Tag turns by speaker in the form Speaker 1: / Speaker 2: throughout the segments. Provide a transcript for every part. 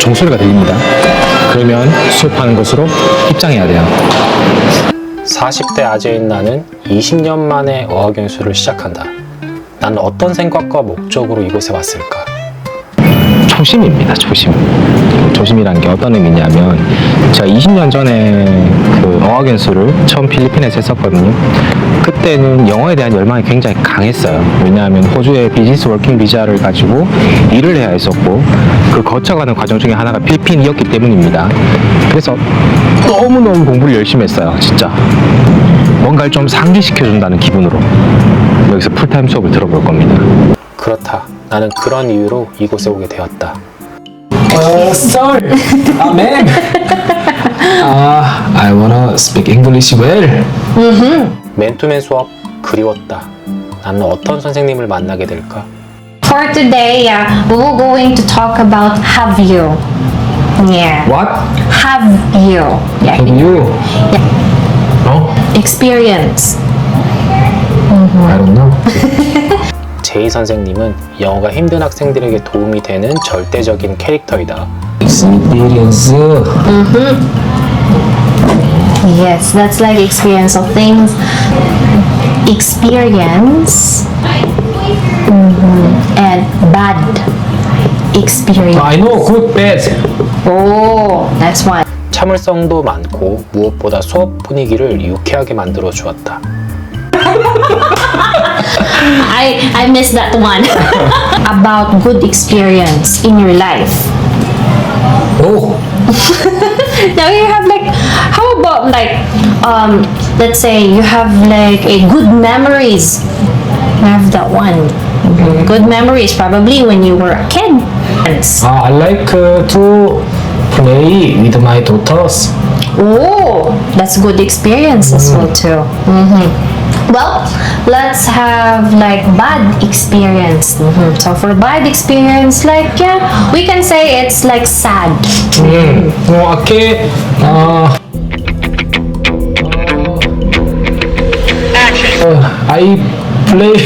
Speaker 1: 종소리가 들립니다. 그러면 수업하는 것으로 입장해야 돼요.
Speaker 2: 40대 아재인 나는 20년 만에 어학연수를 시작한다. 나는 어떤 생각과 목적으로 이곳에 왔을까?
Speaker 1: 초심입니다. 초심. 초심이란 게 어떤 의미냐면 제가 20년 전에 그 어학연수를 처음 필리핀에서 했었거든요. 그때는 영어에 대한 열망이 굉장히 강했어요. 왜냐하면 호주의 비즈니스 워킹 비자를 가지고 일을 해야 했었고 그 거쳐가는 과정 중에 하나가 필리핀이었기 때문입니다. 그래서 너무너무 공부를 열심히 했어요. 진짜 뭔가를 좀 상기시켜준다는 기분으로 여기서 풀타임 수업을 들어볼 겁니다.
Speaker 2: 그렇다. 나는 그런 이유로 이곳에 오게 되었다.
Speaker 3: Sorry, ma'am. I wanna speak English well.
Speaker 2: 맨투맨 수업 그리웠다. 나는 어떤 선생님을 만나게 될까?
Speaker 4: For today, we will going to talk about have you. Yeah.
Speaker 3: What?
Speaker 4: Have you. Yeah.
Speaker 3: Have you? No,
Speaker 4: Experience.
Speaker 3: I don't know.
Speaker 2: 제이 선생님은 영어가 힘든 학생들에게 도움이 되는 절대적인 캐릭터이다.
Speaker 3: Experience.
Speaker 4: Yes, that's like experience of things. Experience. And bad experience.
Speaker 3: I know good, bad.
Speaker 4: Oh, that's one.
Speaker 2: 참을성도 많고 무엇보다 수업 분위기를 유쾌하게 만들어 주었다.
Speaker 4: I missed that one. About good experience in your life.
Speaker 3: Oh,
Speaker 4: Now you have like, how about like, let's say you have like a good memories. You have that one. Good memories probably when you were a kid.
Speaker 3: I like to play with my daughters.
Speaker 4: Oh, that's good experience as well too. Well, let's have like bad experience. So for bad experience, like yeah, we can say it's like sad.
Speaker 3: Okay. I played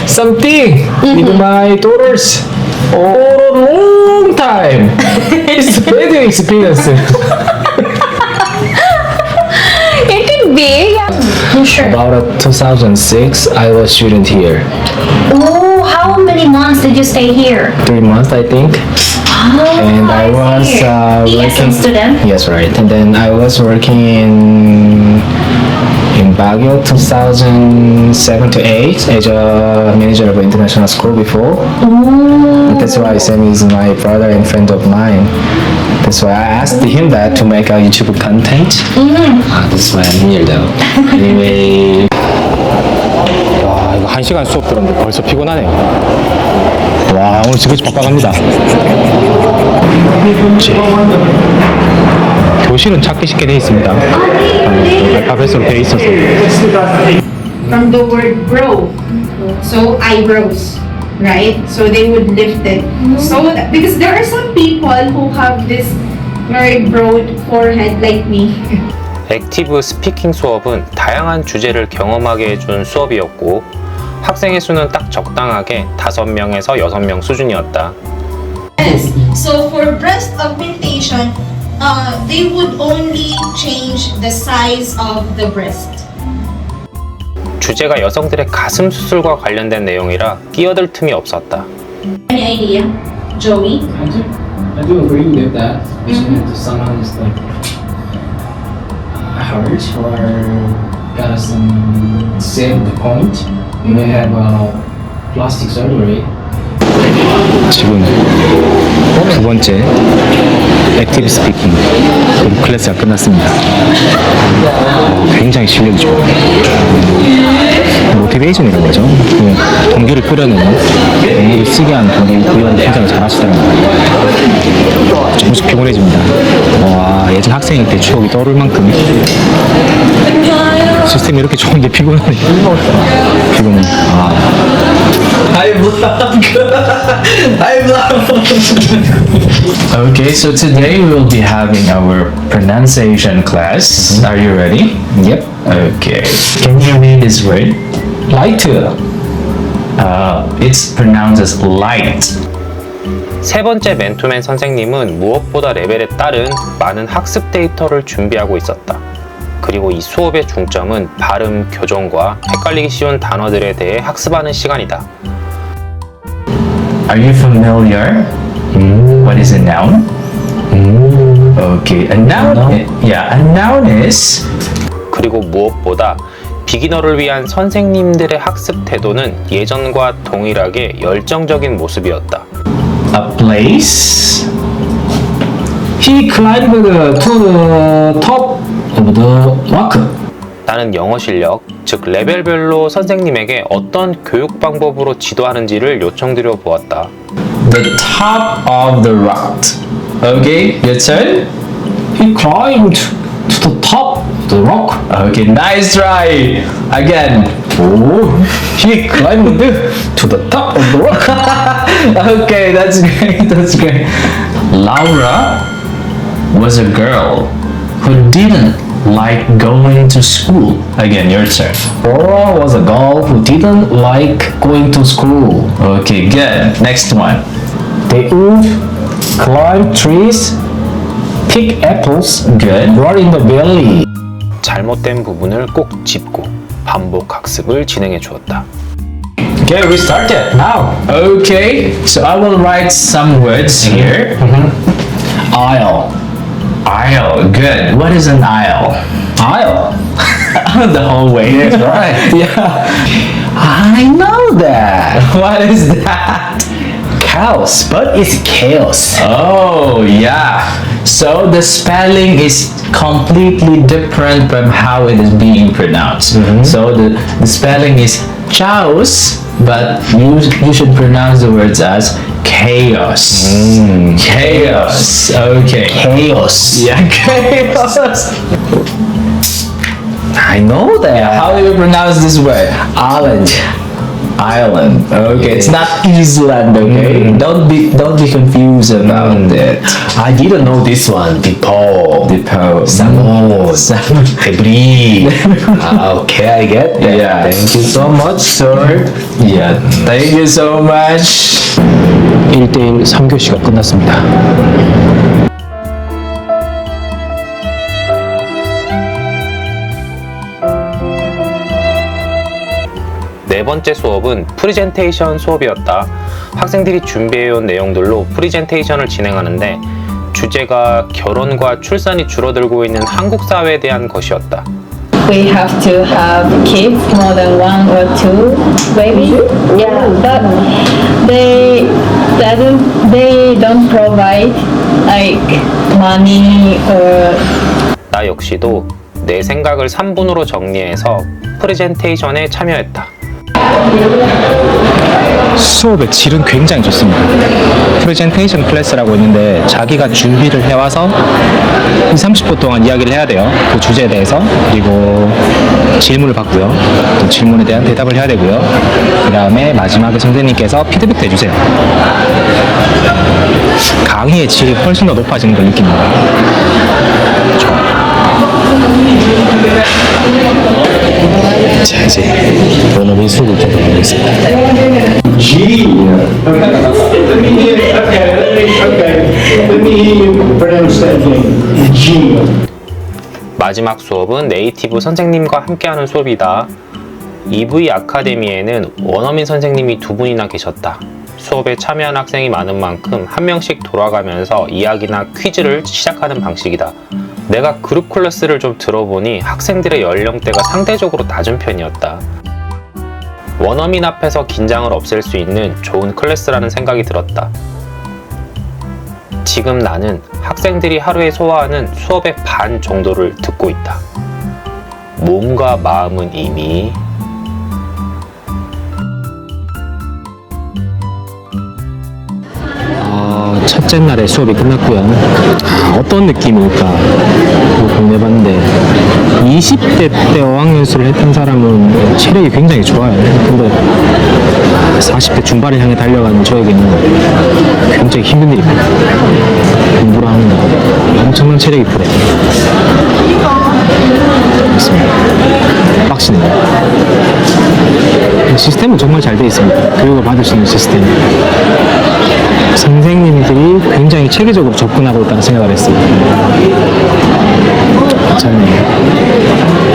Speaker 3: something with my daughters for a long time. It's a bad experience.
Speaker 4: It could be. Yeah. Sure.
Speaker 3: About 2006, I was student here.
Speaker 4: Oh, how many months did you stay here?
Speaker 3: 3 months, I think. And I was
Speaker 4: ESM student.
Speaker 3: Yes, right. And then I was working in Baguio 2007 to 8 as a manager of an international school before. That's why Sam is my brother and friend of mine. That's why I asked him that to make a YouTube content. That's why I'm here though. Anyway.
Speaker 1: 와, 이거 1시간 수업 들었는데 벌써 피곤하네요. 와, 오늘 지금까지 바빠갑니다. 교실은 찾기 쉽게 되어 있습니다. 알파벳으로 되어 있어서.
Speaker 5: From the word brow. So eyebrows, right? So they would lift it. So because there are some people who have this very broad forehead like me.
Speaker 2: 액티브 스피킹 수업은 다양한 주제를 경험하게 해준 수업이었고 학생의 수는 딱 적당하게 5명에서 6명 수준이었다.
Speaker 6: So for breast augmentation, they would only change the size of the breast.
Speaker 2: 주제가 여성들의 가슴 수술과 관련된 내용이라 끼어들 틈이 없었다.
Speaker 6: Any idea, Joey?
Speaker 3: I do agree with that. Listening to someone is like hurt or got some save the point. You may have plastic surgery.
Speaker 1: 지금 두 번째 액티브 스피킹 클래스가 끝났습니다. 굉장히 실력이 좋아요. 모티베이션이라고 하죠. 동기를 끌어내는, 동기를 쓰게 하는 동기를 구현을 굉장히 잘하시더라고요. 조금씩 피곤해집니다. 와, 예전 학생일 때 추억이 떠오를 만큼 시스템이 이렇게 좋은데 피곤하네. 피곤해.
Speaker 3: Okay, so today we will be having our pronunciation class. Are you ready?
Speaker 1: Yep.
Speaker 3: Okay. Can you read this word? Light. It's pronounced as light.
Speaker 2: 세 번째 맨투맨 선생님은 무엇보다 레벨에 따른 많은 학습 데이터를 준비하고 있었다. 그리고 이 수업의 중점은 발음 교정과 헷갈리기 쉬운 단어들에 대해 학습하는 시간이다.
Speaker 3: Are you familiar? What is a noun? Okay, a noun. Yeah, a noun is
Speaker 2: 그리고 무엇보다 비기너를 위한 선생님들의 학습 태도는 예전과 동일하게 열정적인 모습이었다.
Speaker 3: a place. He climbed to the top of the rock.
Speaker 2: 나는 영어 실력, 즉 레벨별로 선생님에게 어떤 교육 방법으로 지도하는지를 요청드려 보았다.
Speaker 3: The top of the rock. Okay, your turn. He climbed to the top of the rock. Okay, nice try. Again. Oh, he climbed to the top of the rock. Okay, that's great. That's great. Laura was a girl who didn't like going to school. Again, your turn. Laura was a girl who didn't like going to school. Okay, good. Next one. They would climb trees, pick apples, good. Run in the valley.
Speaker 2: 잘못된 부분을 꼭 짚고 반복 학습을 진행해 주었다.
Speaker 3: Okay, we started now. Okay, so I will write some words here. Aisle. Aisle, good. What is an aisle? Aisle. The whole way. That's right. Yeah. I know that. What is that? Chaos, but it's chaos. Oh, yeah. So the spelling is completely different from how it is being pronounced. So the spelling is chaos, but you should pronounce the words as chaos. Chaos. Okay. Chaos. Yeah, chaos. I know that. How do you pronounce this word? Island. Island. Okay, it's not Island. Okay, don't be confused about it. I didn't know this one. Depot. Salmon. Debris. Okay, I get that. Yeah. Thank you so much, sir. Yeah. Thank you so much.
Speaker 1: 1대1 3교시가 끝났습니다.
Speaker 2: 네 번째 수업은 프리젠테이션 수업이었다. 학생들이 준비해온 내용들로 프리젠테이션을 진행하는데 주제가 결혼과 출산이 줄어들고 있는 한국 사회에 대한 것이었다.
Speaker 7: We have to have kids, more than one or two babies. Yeah, but they don't provide like money or.
Speaker 2: 나 역시도 내 생각을 3분으로 정리해서 프레젠테이션에 참여했다.
Speaker 1: 수업의 질은 굉장히 좋습니다. 프레젠테이션 클래스라고 있는데 자기가 준비를 해와서 30분 동안 이야기를 해야 돼요. 그 주제에 대해서. 그리고 질문을 받고요. 또 질문에 대한 대답을 해야 되고요. 그 다음에 마지막에 선생님께서 피드백도 해주세요. 강의의 질이 훨씬 더 높아지는 걸 느낍니다. 자, 이제 원어민 수업을 보겠습니다.
Speaker 8: G. Let me hear you pronounce that again. G.
Speaker 2: 마지막 수업은 네이티브 선생님과 함께하는 수업이다. EV 아카데미에는 원어민 선생님이 2분이나 계셨다. 수업에 참여한 학생이 많은 만큼 한 명씩 돌아가면서 이야기나 퀴즈를 시작하는 방식이다. 내가 그룹 클래스를 좀 들어보니 학생들의 연령대가 상대적으로 낮은 편이었다. 원어민 앞에서 긴장을 없앨 수 있는 좋은 클래스라는 생각이 들었다. 지금 나는 학생들이 하루에 소화하는 수업의 반 정도를 듣고 있다. 몸과 마음은 이미
Speaker 1: 첫째 날에 수업이 끝났고요. 어떤 느낌일까 고민해봤는데 20대 때 어학연수를 했던 사람은 체력이 굉장히 좋아요. 근데 40대 중반을 향해 달려가는 저에게는 굉장히 힘든 일입니다. 공부를 하는 거 엄청난 체력이 필요해요. 그렇습니다. 빡시네요. 시스템은 정말 잘 되어 있습니다. 교육을 받을 수 있는 시스템.
Speaker 3: 선생님들이 굉장히 체계적으로 접근하고 있다는 생각을 했습니다. 괜찮네요.